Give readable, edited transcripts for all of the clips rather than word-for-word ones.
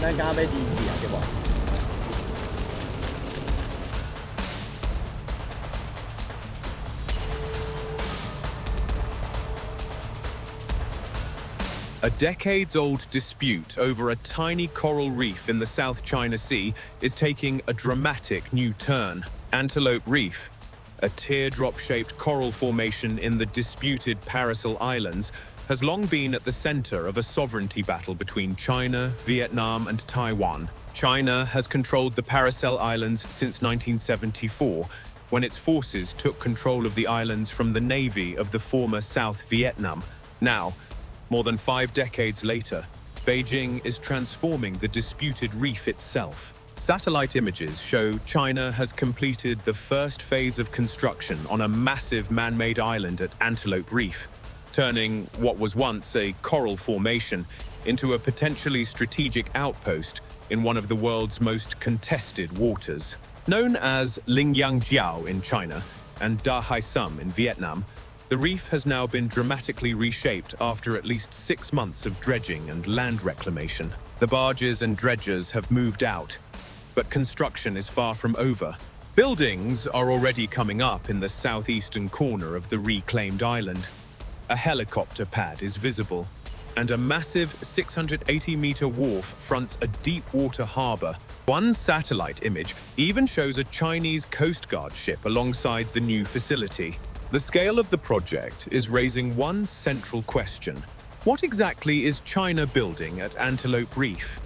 剛剛俾電視啊，對噃。A decades-old dispute over a tiny coral reef in the South China Sea is taking a dramatic new turn. Antelope Reef, a teardrop-shaped coral formation in the disputed Paracel Islands, has long been at the center of a sovereignty battle between China, Vietnam, and Taiwan. China has controlled the Paracel Islands since 1974, when its forces took control of the islands from the navy of the former South Vietnam. Now, more than 5 decades later, Beijing is transforming the disputed reef itself. Satellite images show China has completed the first phase of construction on a massive man-made island at Antelope Reef, turning what was once a coral formation into a potentially strategic outpost in one of the world's most contested waters. Known as Lingyangjiao in China and Da Hai Sum in Vietnam, the reef has now been dramatically reshaped after at least 6 months of dredging and land reclamation. The barges and dredgers have moved out, but construction is far from over. Buildings are already coming up in the southeastern corner of the reclaimed island. A helicopter pad is visible, and a massive 680-meter wharf fronts a deep-water harbour. One satellite image even shows a Chinese Coast Guard ship alongside the new facility. The scale of the project is raising one central question. What exactly is China building at Antelope Reef?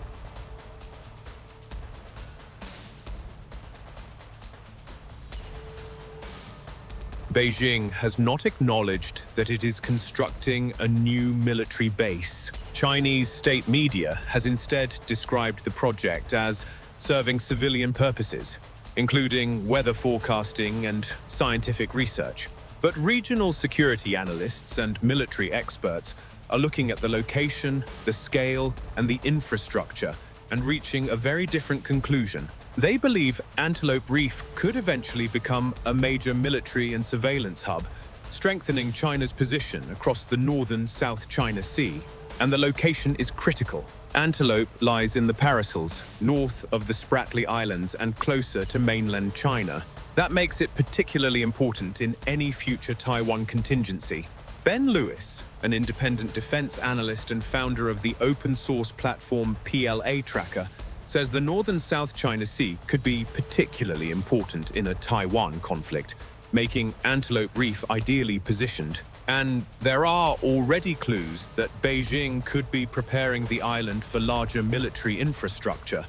Beijing has not acknowledged that it is constructing a new military base. Chinese state media has instead described the project as serving civilian purposes, including weather forecasting and scientific research. But regional security analysts and military experts are looking at the location, the scale, and the infrastructure and reaching a very different conclusion. They believe Antelope Reef could eventually become a major military and surveillance hub, strengthening China's position across the northern South China Sea. And the location is critical. Antelope lies in the Paracels, north of the Spratly Islands and closer to mainland China. That makes it particularly important in any future Taiwan contingency. Ben Lewis, an independent defense analyst and founder of the open-source platform PLA Tracker, says the northern South China Sea could be particularly important in a Taiwan conflict, making Antelope Reef ideally positioned. And there are already clues that Beijing could be preparing the island for larger military infrastructure.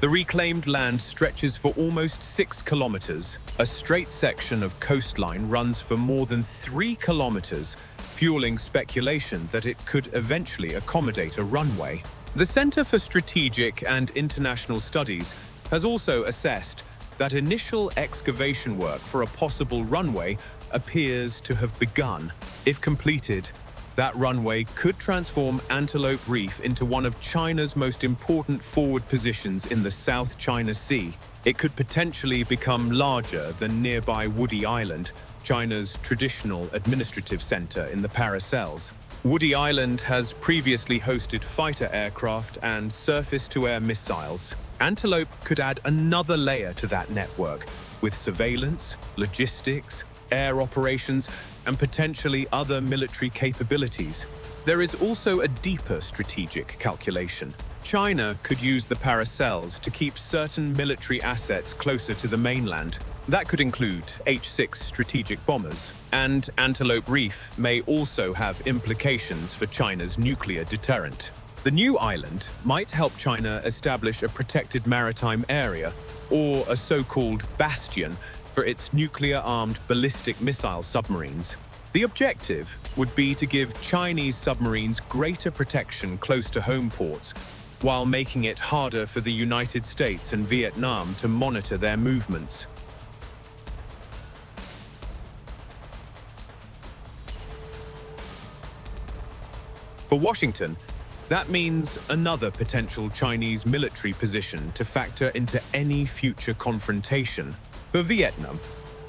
The reclaimed land stretches for almost 6 kilometers. A straight section of coastline runs for more than 3 kilometers, fueling speculation that it could eventually accommodate a runway. The Center for Strategic and International Studies has also assessed that initial excavation work for a possible runway appears to have begun. If completed, that runway could transform Antelope Reef into one of China's most important forward positions in the South China Sea. It could potentially become larger than nearby Woody Island, China's traditional administrative center in the Paracels. Woody Island has previously hosted fighter aircraft and surface-to-air missiles. Antelope could add another layer to that network, with surveillance, logistics, air operations, and potentially other military capabilities. There is also a deeper strategic calculation. China could use the Paracels to keep certain military assets closer to the mainland. That could include H-6 strategic bombers, and Antelope Reef may also have implications for China's nuclear deterrent. The new island might help China establish a protected maritime area, or a so-called bastion, for its nuclear-armed ballistic missile submarines. The objective would be to give Chinese submarines greater protection close to home ports, while making it harder for the United States and Vietnam to monitor their movements. For Washington, that means another potential Chinese military position to factor into any future confrontation. For Vietnam,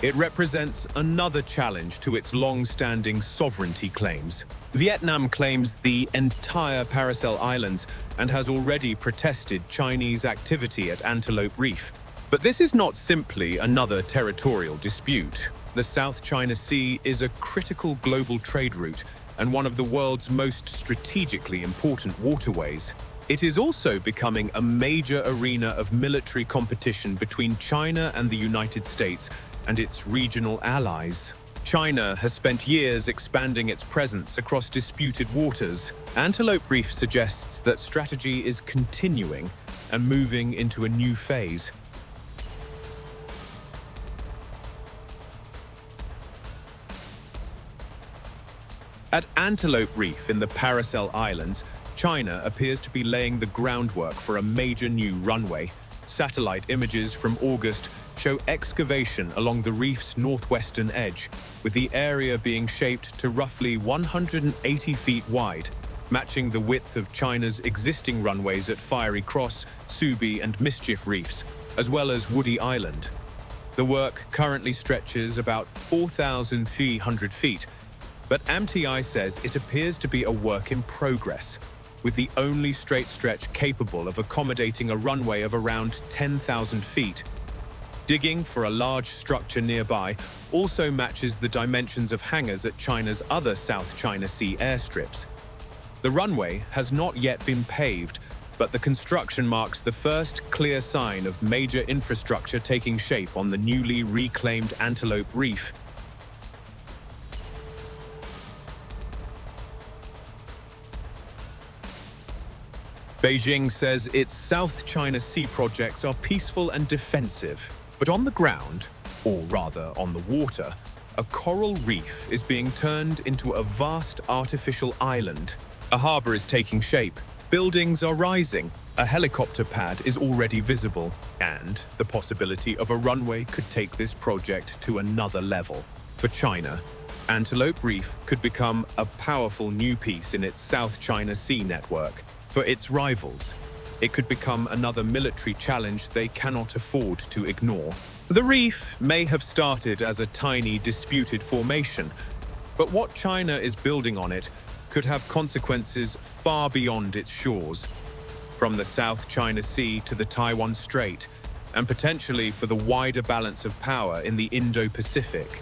It represents another challenge to its long-standing sovereignty claims. Vietnam claims the entire Paracel Islands and has already protested Chinese activity at Antelope Reef. But this is not simply another territorial dispute. The South China Sea is a critical global trade route and one of the world's most strategically important waterways. It is also becoming a major arena of military competition between China and the United States and its regional allies. China has spent years expanding its presence across disputed waters. Antelope Reef suggests that strategy is continuing and moving into a new phase. At Antelope Reef in the Paracel Islands, China appears to be laying the groundwork for a major new runway. Satellite images from August show excavation along the reef's northwestern edge, with the area being shaped to roughly 180 feet wide, matching the width of China's existing runways at Fiery Cross, Subi, and Mischief Reefs, as well as Woody Island. The work currently stretches about 4,300 feet, but MTI says it appears to be a work in progress, with the only straight stretch capable of accommodating a runway of around 10,000 feet. Digging for a large structure nearby also matches the dimensions of hangars at China's other South China Sea airstrips. The runway has not yet been paved, but the construction marks the first clear sign of major infrastructure taking shape on the newly reclaimed Antelope Reef. Beijing says its South China Sea projects are peaceful and defensive. But on the ground, or rather on the water, a coral reef is being turned into a vast artificial island. A harbour is taking shape, buildings are rising, a helicopter pad is already visible, and the possibility of a runway could take this project to another level. For China, Antelope Reef could become a powerful new piece in its South China Sea network. For its rivals, it could become another military challenge they cannot afford to ignore. The reef may have started as a tiny disputed formation, but what China is building on it could have consequences far beyond its shores, from the South China Sea to the Taiwan Strait, and potentially for the wider balance of power in the Indo-Pacific.